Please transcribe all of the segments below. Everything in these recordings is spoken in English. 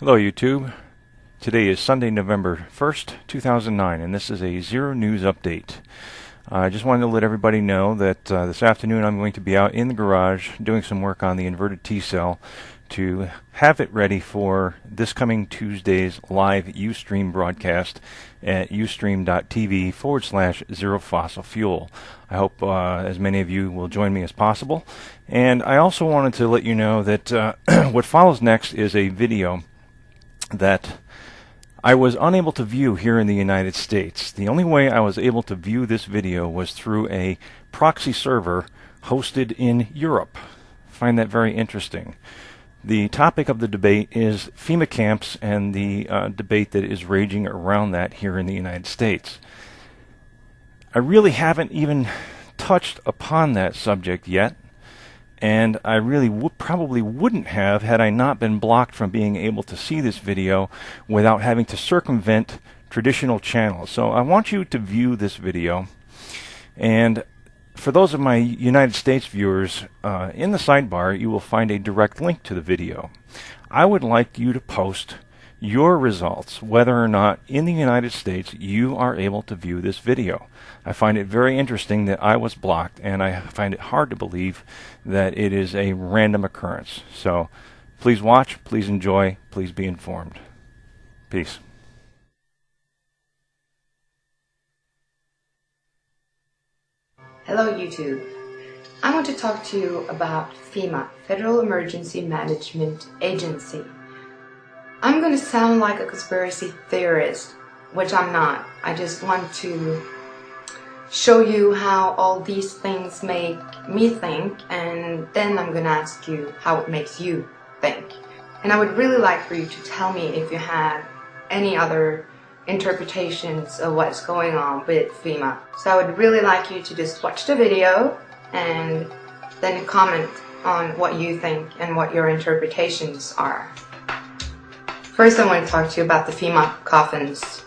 Hello YouTube. Today is Sunday, November 1st, 2009, and this is a Zero News update. I just wanted to let everybody know that this afternoon I'm going to be out in the garage doing some work on the inverted T-cell to have it ready for this coming Tuesday's live Ustream broadcast at ustream.tv/Zero Fossil Fuel. I hope as many of you will join me as possible. And I also wanted to let you know that what follows next is a video that I was unable to view here in the United States. The only way I was able to view this video was through a proxy server hosted in Europe. I find that very interesting. The topic of the debate is FEMA camps and the debate that is raging around that here in the United States. I really haven't even touched upon that subject yet, and I really probably wouldn't have had I not been blocked from being able to see this video without having to circumvent traditional channels. So I want you to view this video, and for those of my United States viewers, in the sidebar you will find a direct link to the video. I would like you to post your results, whether or not in the United States you are able to view this video. I find it very interesting that I was blocked, and I find it hard to believe that it is a random occurrence. So please watch, please enjoy, please be informed. Peace. Hello YouTube. I want to talk to you about FEMA, Federal Emergency Management Agency. I'm going to sound like a conspiracy theorist, which I'm not. I just want to show you how all these things make me think, and then I'm going to ask you how it makes you think. And I would really like for you to tell me if you have any other interpretations of what's going on with FEMA. So I would really like you to just watch the video and then comment on what you think and what your interpretations are. First, I want to talk to you about the FEMA coffins.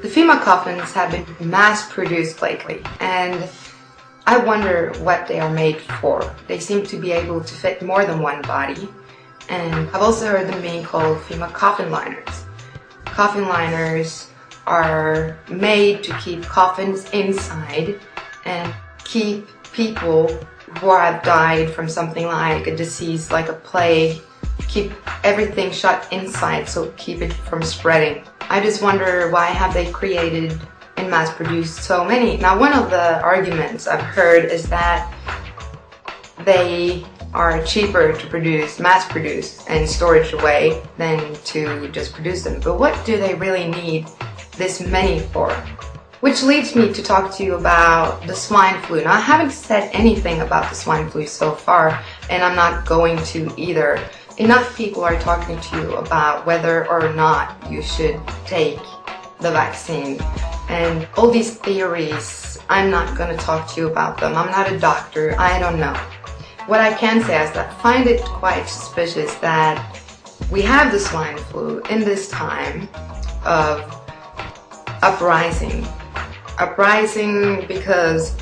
The FEMA coffins have been mass-produced lately, and I wonder what they are made for. They seem to be able to fit more than one body, and I've also heard them being called FEMA coffin liners. Coffin liners are made to keep coffins inside and keep people who have died from something like a disease like a plague, keep everything shut inside, so keep it from spreading. I just wonder, why have they created and mass-produced so many? Now, one of the arguments I've heard is that they are cheaper to produce, mass-produce, and storage away than to just produce them. But what do they really need this many for? Which leads me to talk to you about the swine flu. Now, I haven't said anything about the swine flu so far, and I'm not going to either. Enough people are talking to you about whether or not you should take the vaccine. And all these theories, I'm not going to talk to you about them. I'm not a doctor. I don't know. What I can say is that I find it quite suspicious that we have the swine flu in this time of uprising. Uprising because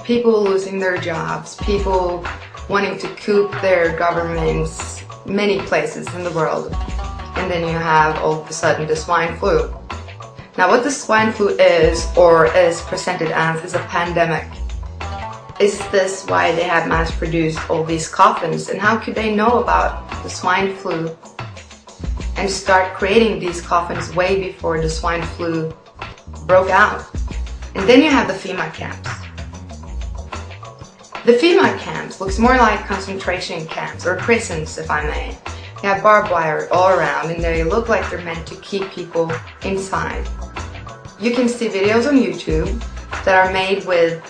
people losing their jobs, people wanting to coup their governments, many places in the world, and then you have all of a sudden the swine flu. Now, what the swine flu is, or is presented as, is a pandemic. Is this why they have mass-produced all these coffins? And how could they know about the swine flu and start creating these coffins way before the swine flu broke out? And then you have the FEMA camps. The FEMA camps looks more like concentration camps, or prisons if I may. They have barbed wire all around, and they look like they're meant to keep people inside. You can see videos on YouTube that are made with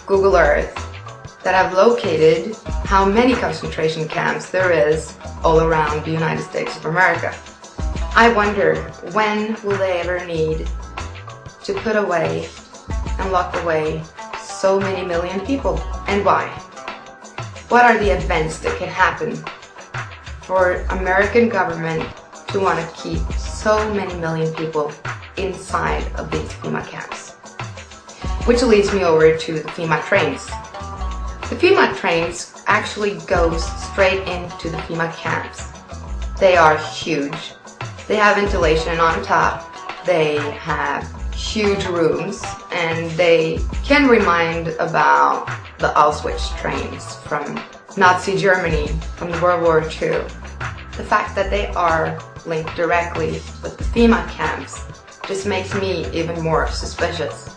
Google Earth that have located how many concentration camps there is all around the United States of America. I wonder, when will they ever need to put away and lock away so many million people, and why? What are the events that can happen for American government to want to keep so many million people inside of these FEMA camps? Which leads me over to the FEMA trains. The FEMA trains actually goes straight into the FEMA camps. They are huge. They have ventilation on top. They have huge rooms, and they can remind about the Auschwitz trains from Nazi Germany from World War II. The fact that they are linked directly with the FEMA camps just makes me even more suspicious.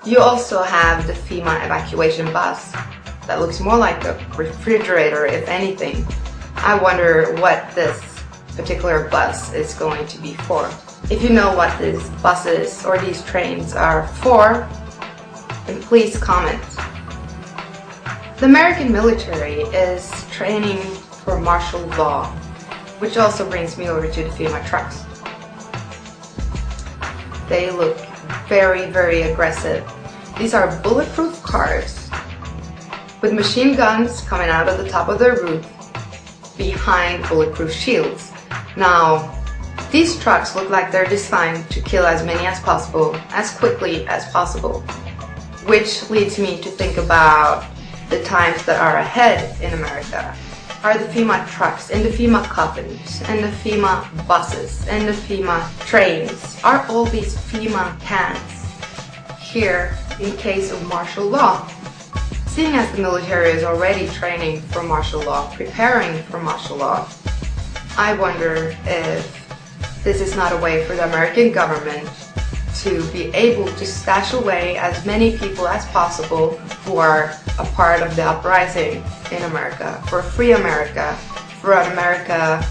You also have the FEMA evacuation bus that looks more like a refrigerator, if anything. I wonder what this particular bus is going to be for. If you know what these buses or these trains are for, then please comment. The American military is training for martial law, which also brings me over to the FEMA trucks. They look very, very aggressive. These are bulletproof cars with machine guns coming out of the top of their roof behind bulletproof shields. Now, these trucks look like they're designed to kill as many as possible, as quickly as possible, which leads me to think about the times that are ahead in America. Are the FEMA trucks and the FEMA coffins and the FEMA buses and the FEMA trains, are all these FEMA cans here in case of martial law? Seeing as the military is already training for martial law, preparing for martial law, I wonder if this is not a way for the American government to be able to stash away as many people as possible who are a part of the uprising in America, for a free America, for an America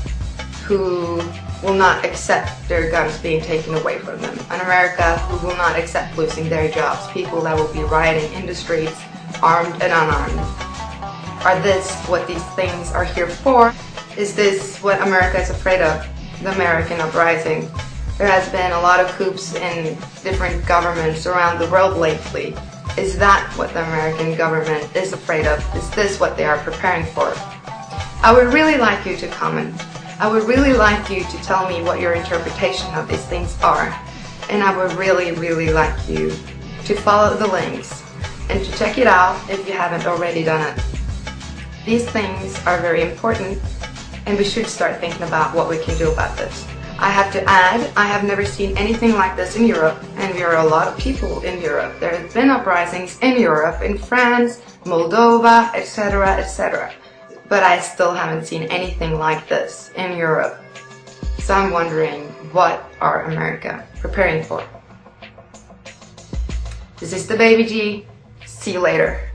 who will not accept their guns being taken away from them, an America who will not accept losing their jobs, people that will be rioting in the streets, armed and unarmed. Are this what these things are here for? Is this what America is afraid of? The American uprising. There has been a lot of coups in different governments around the world lately. Is that what the American government is afraid of? Is this what they are preparing for? I would really like you to comment. I would really like you to tell me what your interpretation of these things are. And I would really, really like you to follow the links and to check it out if you haven't already done it. These things are very important, and we should start thinking about what we can do about this. I have to add, I have never seen anything like this in Europe, and we are a lot of people in Europe. There have been uprisings in Europe, in France, Moldova, etc., etc. But I still haven't seen anything like this in Europe. So I'm wondering, what are America preparing for? This is the Baby G. See you later.